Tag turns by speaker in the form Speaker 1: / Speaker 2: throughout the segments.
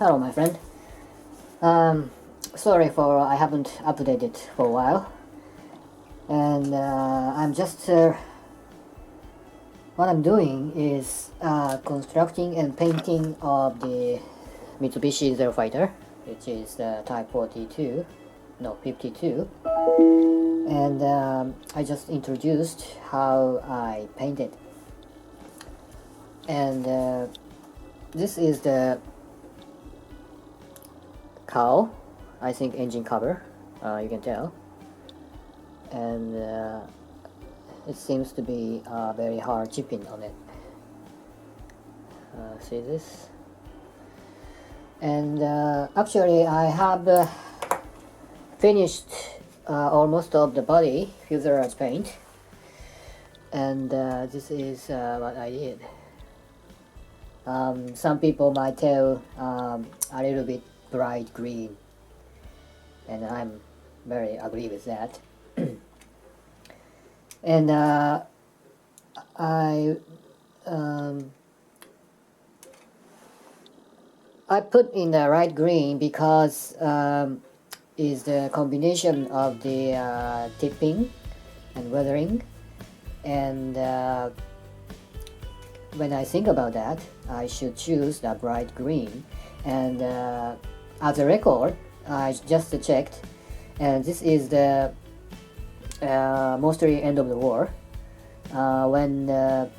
Speaker 1: Hello, my friend. Sorry for I haven't updated for a while, and I'm just what I'm doing is constructing and painting of the Mitsubishi Zero Fighter, which is the Type 42, no 52, and I just introduced how I painted, and this is the cowl, I think engine cover, you can tell, and it seems to be very hard chipping on it. See this? And actually I have finished almost of the body fuselage paint, and this is what I did. Some people might tell a little bit bright green, and I'm very agree with that. And I put in the light green because is the combination of the tipping and weathering, and when I think about that, I should choose the bright green. And as a record, I just checked, and this is the mostly end of the war, when the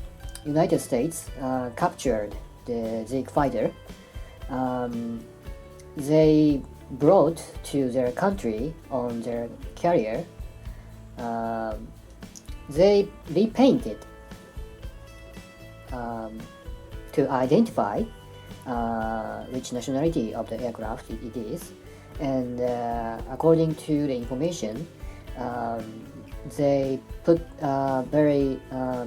Speaker 1: United States captured the Zeke fighter. They brought to their country on their carrier, they repainted to identify which nationality of the aircraft it is, and according to the information, they put very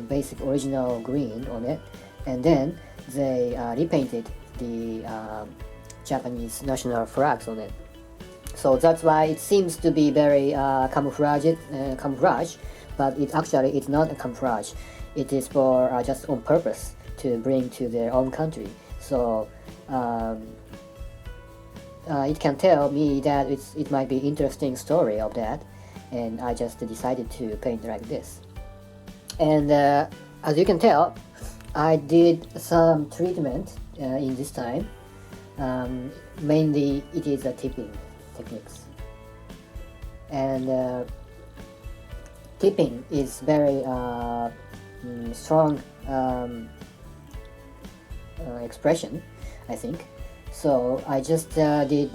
Speaker 1: basic original green on it, and then they repainted the Japanese national flags on it. So that's why it seems to be very camouflage, but it's not a camouflage. It is for just on purpose to bring to their own country. So it can tell me that it might be interesting story of that, and I just decided to paint like this. And as you can tell, I did some treatment in this time. Mainly it is a tipping techniques, and tipping is very strong expression, I think. So I just did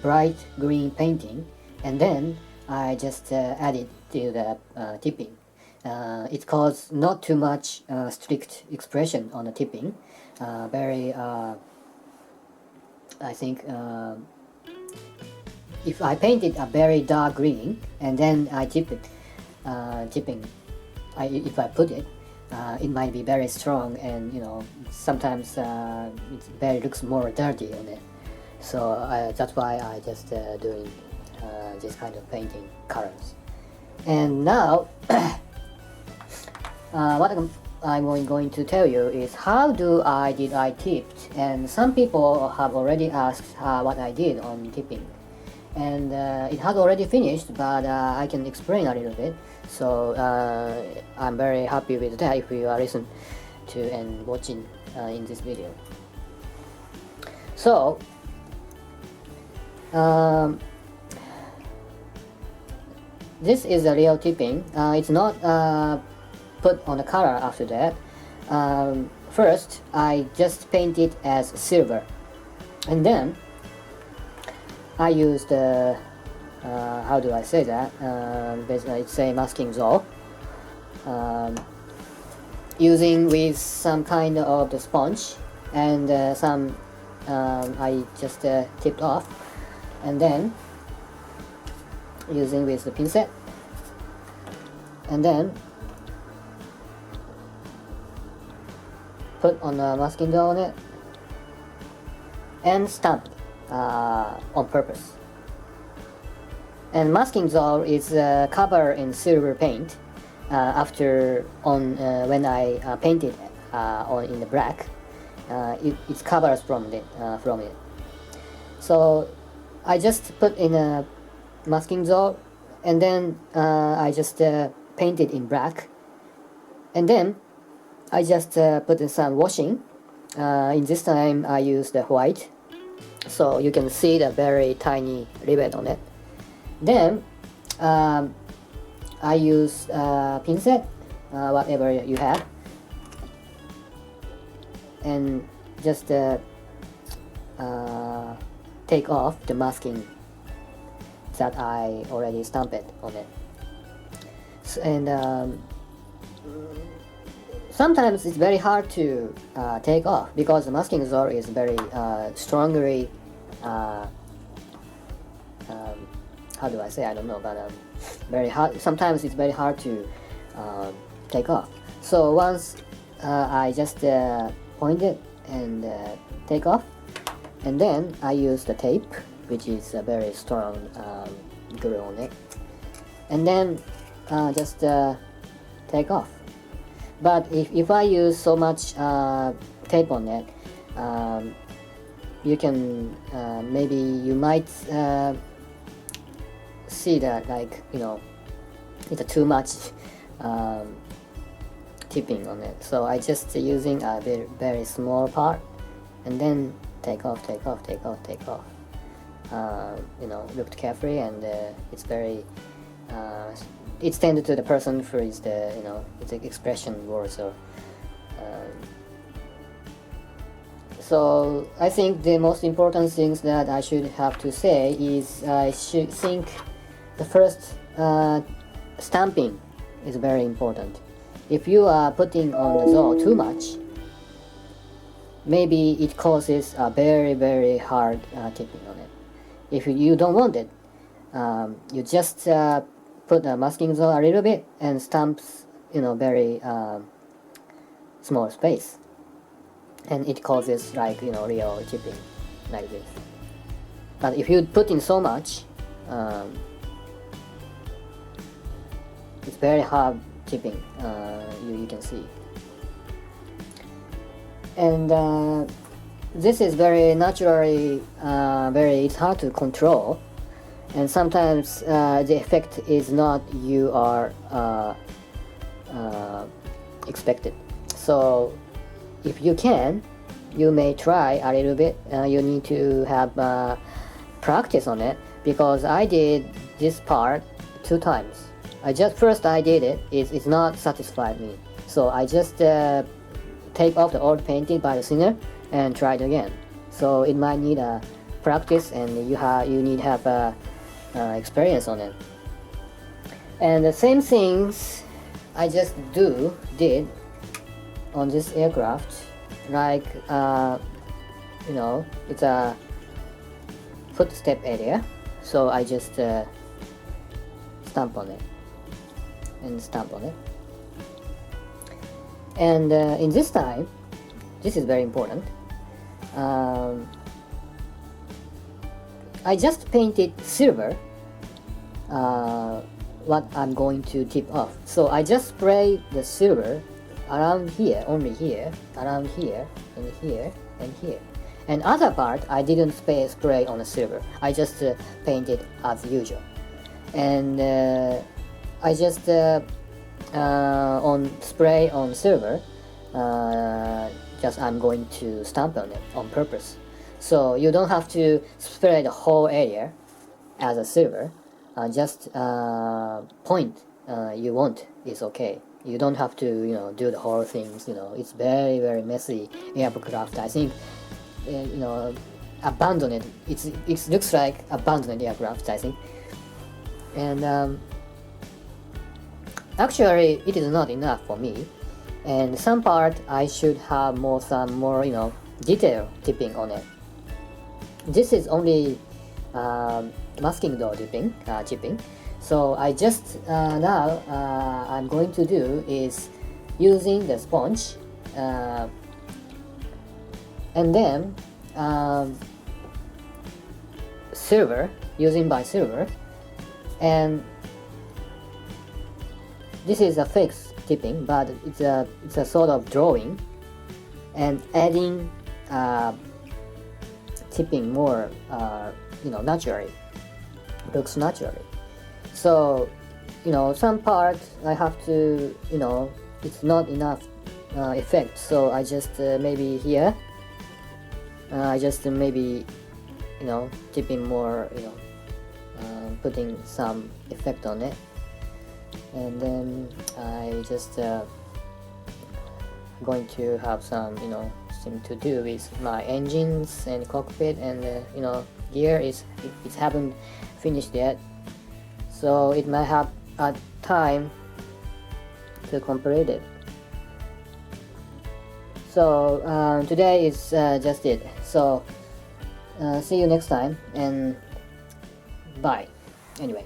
Speaker 1: bright green painting, and then I just added to the tipping. It caused not too much strict expression on the tipping. Very, I think, if I painted a very dark green and then I tip it, if I put it, it might be very strong, and sometimes it looks more dirty on it. So that's why I just doing this kind of painting colors. And now what I'm going to tell you is how did I tipped, and some people have already asked what I did on tipping, and it has already finished, but I can explain a little bit. So I'm very happy with that if you are listening to and watching in this video. So this is a real tipping. It's not put on the color after that. First I just paint it as silver, and then I used how do I say that? Basically it's a masking gel, using with some kind of the sponge, and some I just tipped off, and then using with the pincet, and then put on a masking gel on it and stamped on purpose. And masking gel is covered in silver paint after when I painted in the black, it covers from it. So I just put in a masking zone, and then I just paint it in black, and then I just put in some washing. In this time I use the white, so you can see the very tiny rivet on it. Then I use pincet, whatever you have, and just take off the masking that I already stamped on it. And sometimes it's very hard to take off because the masking zone is very strongly how do I say, I don't know, but very hard. Sometimes it's very hard to take off. So once I just point it and take off, and then I use the tape, which is a very strong glue on it, and then just take off. But if I use so much tape on it, you can maybe you might see that, like, you know, it's too much tipping on it. So I just using a very, very small part, and then take off. You know, looked carefully, and it's very it's tended to the person who is the, you know, it's an expression words or so I think the most important things that I should have to say is I should think the first stamping is very important. If you are putting on the zone too much, maybe it causes a very, very hard tipping on it. If you don't want it, you just put a masking zone a little bit and stamps, you know, very small space, and it causes, like, you know, real tipping like this. But if you put in so much, it's very hard tipping, you can see. And this is very naturally it's hard to control, and sometimes the effect is not you are expected. So if you can, you may try a little bit. You need to have practice on it, because I did this part 2 times. First I did it, it's not satisfied me, so I just take off the old painting by the thinner and try it again. So it might need a practice, and you need to have experience on it. And the same things I just did on this aircraft, like you know, it's a footstep area, so I just stamp on it and stamp on it. And in this time, this is very important, I just painted silver what I'm going to tip off. So I just spray the silver around here, only here, around here, and here, and here. And other part, I didn't spray on the silver. I just painted as usual. And I just spray on silver, just I'm going to stamp on it on purpose. So you don't have to spray the whole area as a silver. Just point you want is okay. You don't have to, you know, do the whole things. You know, it's very, very messy aircraft. I think, you know, abandoned. It looks like abandoned aircraft, I think. And actually, it is not enough for me. And some part I should have some more, you know, detail tipping on it. This is only masking door chipping. So I just now I'm going to do is using the sponge, and then silver, using by silver, and this is a fake tipping, but it's a sort of drawing, and adding tipping more, naturally, looks naturally. So, some part I have to, it's not enough effect. So I just maybe here, I just maybe, tipping more, putting some effect on it, and then I just going to have some, thing to do with my engines and cockpit, and gear it haven't finished yet, so it might have a time to complete it. So today is just it. So see you next time, and bye anyway.